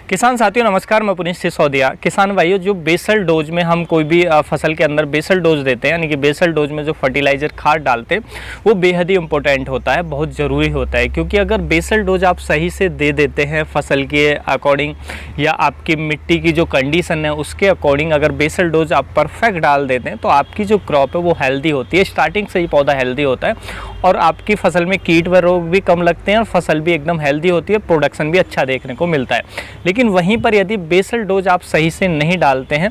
किसान साथियों नमस्कार, मैं पुनीत सिसोदिया। किसान भाइयों, जो बेसल डोज में हम कोई भी फसल के अंदर बेसल डोज देते हैं, यानी कि बेसल डोज में जो फर्टिलाइज़र खाद डालते हैं वो बेहद ही इम्पोर्टेंट होता है, बहुत ज़रूरी होता है। क्योंकि अगर बेसल डोज आप सही से दे देते हैं फसल के अकॉर्डिंग या आपकी मिट्टी की जो कंडीशन है उसके अकॉर्डिंग अगर बेसल डोज आप परफेक्ट डाल देते हैं तो आपकी जो क्रॉप है वो हेल्दी होती है। स्टार्टिंग से ही पौधा हेल्दी होता है और आपकी फसल में कीट व रोग भी कम लगते हैं और फसल भी एकदम हेल्दी होती है, प्रोडक्शन भी अच्छा देखने को मिलता है। लेकिन वहीं पर यदि बेसल डोज आप सही से नहीं डालते हैं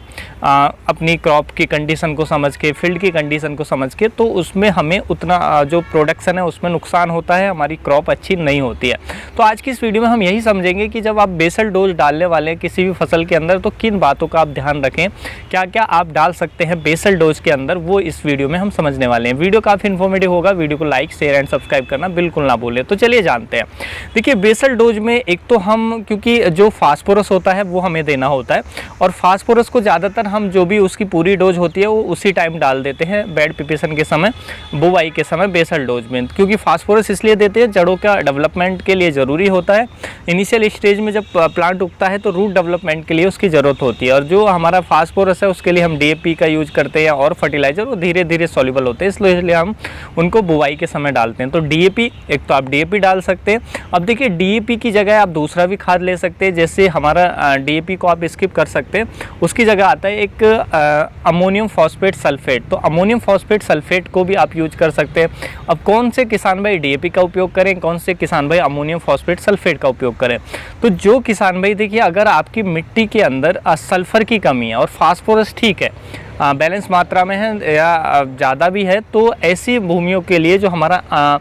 अपनी क्रॉप की कंडीशन को समझ के, फील्ड की कंडीशन को समझ के, तो उसमें हमें उतना जो प्रोडक्शन है उसमें नुकसान होता है, हमारी क्रॉप अच्छी नहीं होती है। तो आज की इस वीडियो में हम यही समझेंगे कि जब आप बेसल डोज डालने वाले हैं किसी भी फसल के अंदर तो किन बातों का आप ध्यान रखें, क्या क्या आप डाल सकते हैं बेसल डोज के अंदर, वो इस वीडियो में हम समझने वाले हैं। वीडियो काफ़ी इन्फॉर्मेटिव होगा, वीडियो को लाइक शेयर एंड सब्सक्राइब करना बिल्कुल ना भूलें। तो चलिए जानते हैं। देखिए, बेसल डोज में एक तो हम, क्योंकि जो फास्फोरस होता है वो हमें देना होता है और फास्फोरस को ज़्यादातर हम जो भी उसकी पूरी डोज होती है वो उसी टाइम डाल देते हैं, बेड प्रिपरेशन के समय, बुवाई के समय बेसल डोज में। क्योंकि फास्फोरस इसलिए देते हैं, जड़ों का डेवलपमेंट के लिए ज़रूरी होता है। इनिशियल स्टेज में जब प्लांट उगता है तो रूट डेवलपमेंट के लिए उसकी ज़रूरत होती है और जो हमारा फास्फोरस है उसके लिए हम DAP का यूज करते हैं और फर्टिलाइज़र, वो धीरे धीरे सॉल्युबल होते हैं, इसलिए हम उनको बुवाई के समय डालते हैं। तो DAP, एक तो आप DAP डाल सकते हैं। अब देखिए, DAP की जगह आप दूसरा भी खाद ले सकते हैं, जैसे हमारा DAP को आप स्किप कर सकते हैं, उसकी जगह आता है एक अमोनियम फॉस्फेट सल्फेट। तो अमोनियम फॉस्फेट सल्फेट को भी आप यूज कर सकते हैं। अब कौन से किसान भाई DAP का उपयोग करें, कौन से किसान भाई अमोनियम फॉस्फेट सल्फेट का उपयोग करें? तो जो किसान भाई, देखिए, अगर आपकी मिट्टी के अंदर सल्फर की कमी है और फास्फोरस ठीक है, बैलेंस मात्रा में है या ज़्यादा भी है, तो ऐसी भूमियों के लिए जो हमारा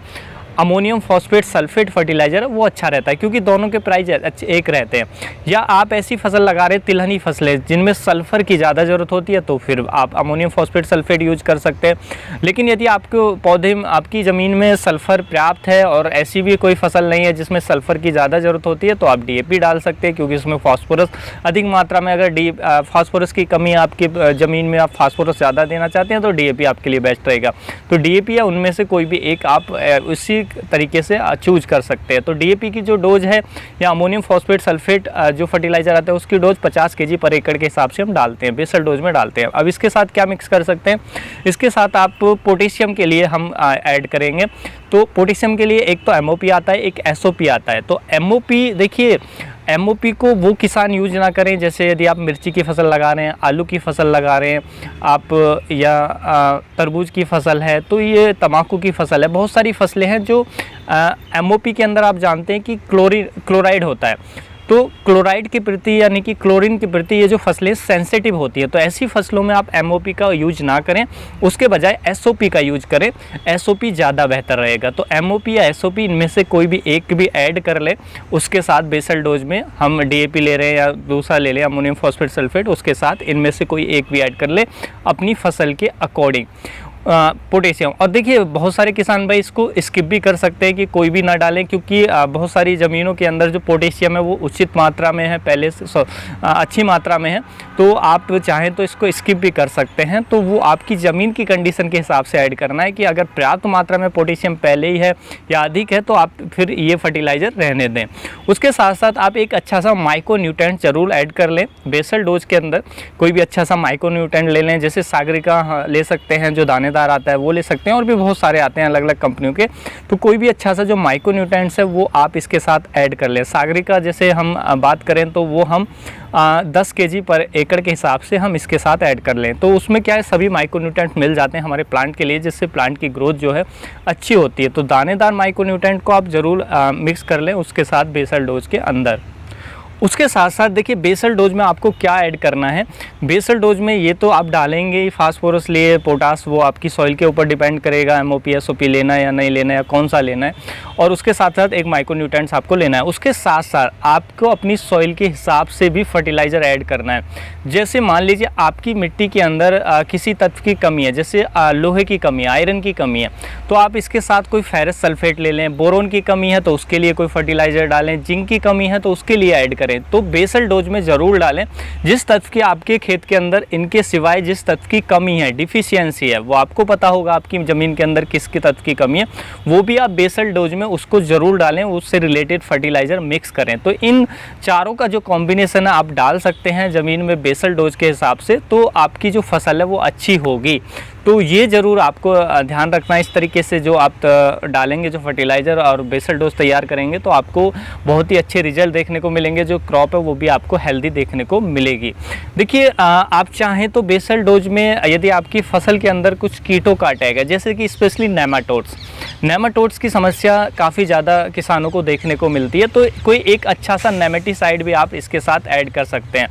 अमोनियम फॉस्फेट सल्फेट फर्टिलाइज़र है वो अच्छा रहता है, क्योंकि दोनों के प्राइस एक रहते हैं। या आप ऐसी फसल लगा रहे हैं, तिलहनी फसलें जिनमें सल्फ़र की ज़्यादा ज़रूरत होती है, तो फिर आप अमोनियम फॉस्फेट सल्फेट यूज कर सकते हैं। लेकिन यदि आपको पौधे, आपकी ज़मीन में सल्फ़र पर्याप्त है और ऐसी भी कोई फसल नहीं है जिसमें सल्फ़र की ज़्यादा ज़रूरत होती है, तो आप DAP डाल सकते हैं, क्योंकि उसमें फास्फोरस अधिक मात्रा में, अगर फास्फोरस की कमी आपकी ज़मीन में, आप फास्फोरस ज़्यादा देना चाहते हैं तो DAP आपके लिए बेस्ट रहेगा। तो DAP या उनमें से कोई भी एक आप उसी तरीके से चूज कर सकते हैं। तो DAP की जो डोज है या अमोनियम फॉस्फेट सल्फेट जो फर्टिलाइजर आता है उसकी डोज 50 kg पर एकड़ के हिसाब से हम डालते हैं, बेसल डोज में डालते हैं। अब इसके साथ क्या मिक्स कर सकते हैं? इसके साथ आप पोटेशियम के लिए हम ऐड करेंगे। तो पोटेशियम के लिए एक तो MOP आता है, एक SOP आता है। तो MOP, देखिए, MOP को वो किसान यूज ना करें, जैसे यदि आप मिर्ची की फसल लगा रहे हैं, आलू की फसल लगा रहे हैं आप, या तरबूज की फसल है, तो ये तम्बाकू की फसल है, बहुत सारी फसलें हैं जो MOP के अंदर आप जानते हैं कि क्लोराइड होता है। तो क्लोराइड के प्रति, यानी कि क्लोरीन के प्रति ये जो फसलें सेंसिटिव होती है, तो ऐसी फसलों में आप MOP का यूज ना करें, उसके बजाय SOP का यूज करें। SOP ज़्यादा बेहतर रहेगा। तो MOP या SOP इनमें से कोई भी एक भी ऐड कर ले उसके साथ बेसल डोज में। हम DAP ले रहे हैं या दूसरा ले लें अमोनियम फॉस्फेट सल्फेट, उसके साथ इनमें से कोई एक भी ऐड कर ले अपनी फसल के अकॉर्डिंग पोटेशियम। और देखिए, बहुत सारे किसान भाई इसको स्किप भी कर सकते हैं कि कोई भी ना डालें, क्योंकि बहुत सारी ज़मीनों के अंदर जो पोटेशियम है वो उचित मात्रा में है, पहले से अच्छी मात्रा में है, तो आप चाहें तो इसको स्किप भी कर सकते हैं। तो वो आपकी ज़मीन की कंडीशन के हिसाब से ऐड करना है कि अगर पर्याप्त मात्रा में पोटेशियम पहले ही है या अधिक है तो आप फिर ये फर्टिलाइज़र रहने दें। उसके साथ साथ आप एक अच्छा सा माइक्रो न्यूट्रेंट ज़रूर ऐड कर लें बेसल डोज के अंदर। कोई भी अच्छा सा माइक्रो न्यूट्रेंट ले लें, जैसे सागरिका ले सकते हैं, जो दानेदार आता है वो ले सकते हैं, और भी बहुत सारे आते हैं अलग अलग कंपनियों के। तो कोई भी अच्छा सा जो माइक्रो न्यूट्रेंट्स है वो आप इसके साथ ऐड कर लें। सागरिका जैसे हम बात करें तो वो हम 10 kg पर एकड़ के हिसाब से हम इसके साथ ऐड कर लें। तो उसमें क्या है, सभी माइक्रो न्यूट्रेंट मिल जाते हैं हमारे प्लांट के लिए, जिससे प्लांट की ग्रोथ जो है अच्छी होती है। तो दानेदार माइक्रो न्यूट्रेंट को आप ज़रूर मिक्स कर लें उसके साथ बेसल डोज के अंदर। उसके साथ साथ देखिए, बेसल डोज में आपको क्या ऐड करना है। बेसल डोज में ये तो आप डालेंगे ही, फास्फोरस लिए, पोटास, वो आपकी सॉइल के ऊपर डिपेंड करेगा, MOP SOP लेना है या नहीं लेना है, या कौन सा लेना है। और उसके साथ साथ एक माइक्रो न्यूट्रेंट्स आपको लेना है। उसके साथ साथ आपको अपनी सॉइल के हिसाब से भी फर्टिलाइज़र ऐड करना है। जैसे मान लीजिए आपकी मिट्टी के अंदर किसी तत्व की कमी है, जैसे लोहे की कमी है, आयरन की कमी है, तो आप इसके साथ कोई फेरस सल्फेट ले लें। बोरोन की कमी है तो उसके लिए कोई फर्टिलाइज़र डालें। जिंक की कमी है तो उसके लिए ऐड करें। करें तो बेसल डोज में ज़रूर डालें। जिस तत्व की आपके खेत के अंदर इनके सिवाय जिस तत्व की कमी है, डिफिशियंसी है, वो आपको पता होगा आपकी ज़मीन के अंदर किसके तत्व की कमी है, वो भी आप बेसल डोज में उसको ज़रूर डालें, उससे रिलेटेड फर्टिलाइज़र मिक्स करें। तो इन चारों का जो कॉम्बिनेशन है आप डाल सकते हैं ज़मीन में बेसल डोज के हिसाब से, तो आपकी जो फसल है वो अच्छी होगी। तो ये ज़रूर आपको ध्यान रखना है। इस तरीके से जो आप डालेंगे, जो फर्टिलाइज़र और बेसल डोज तैयार करेंगे, तो आपको बहुत ही अच्छे रिजल्ट देखने को मिलेंगे। जो क्रॉप है वो भी आपको हेल्दी देखने को मिलेगी। देखिए आप चाहें तो बेसल डोज में यदि आपकी फसल के अंदर कुछ कीटों का अटैक है, जैसे कि स्पेशली नेमाटोड्स की समस्या काफ़ी ज़्यादा किसानों को देखने को मिलती है, तो कोई एक अच्छा सा नेमेटिसाइड भी आप इसके साथ ऐड कर सकते हैं।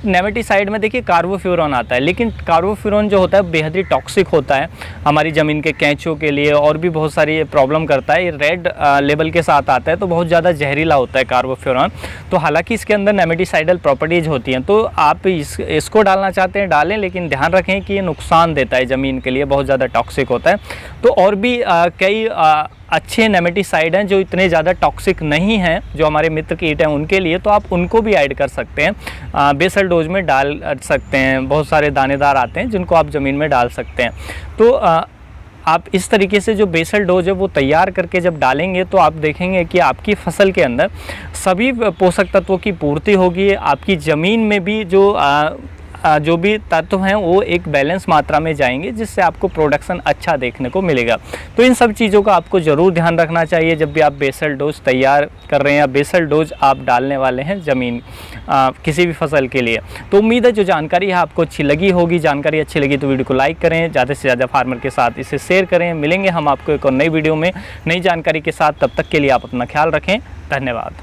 नेमेटिसाइड में देखिए कार्बोफ्यूरॉन आता है, लेकिन कार्बोफ्यूरॉन जो होता है बेहद ही टॉक्सिक होता है हमारी ज़मीन के कैंचों के लिए, और भी बहुत सारी प्रॉब्लम करता है। ये रेड लेवल के साथ आता है, तो बहुत ज़्यादा जहरीला होता है कार्बोफ्यूरॉन। तो हालांकि इसके अंदर नेमेटिसाइडल प्रॉपर्टीज़ होती हैं, तो आप इसको डालना चाहते हैं डालें, लेकिन ध्यान रखें कि ये नुकसान देता है ज़मीन के लिए, बहुत ज़्यादा टॉक्सिक होता है। तो और भी कई अच्छे नेमेटिसाइड हैं जो इतने ज़्यादा टॉक्सिक नहीं हैं, जो हमारे मित्र कीट हैं उनके लिए, तो आप उनको भी ऐड कर सकते हैं, बेसल डोज में डाल सकते हैं। बहुत सारे दानेदार आते हैं जिनको आप ज़मीन में डाल सकते हैं। तो आप इस तरीके से जो बेसल डोज है वो तैयार करके जब डालेंगे, तो आप देखेंगे कि आपकी फसल के अंदर सभी पोषक तत्वों की पूर्ति होगी। आपकी ज़मीन में भी जो भी तत्व हैं वो एक बैलेंस मात्रा में जाएंगे, जिससे आपको प्रोडक्शन अच्छा देखने को मिलेगा। तो इन सब चीज़ों का आपको ज़रूर ध्यान रखना चाहिए जब भी आप बेसल डोज तैयार कर रहे हैं या बेसल डोज आप डालने वाले हैं ज़मीन किसी भी फसल के लिए। तो उम्मीद है जो जानकारी है आपको अच्छी लगी होगी। जानकारी अच्छी लगी तो वीडियो को लाइक करें, ज़्यादा से ज़्यादा फार्मर के साथ इसे शेयर करें। मिलेंगे हम आपको एक और नई वीडियो में नई जानकारी के साथ, तब तक के लिए आप अपना ख्याल रखें। धन्यवाद।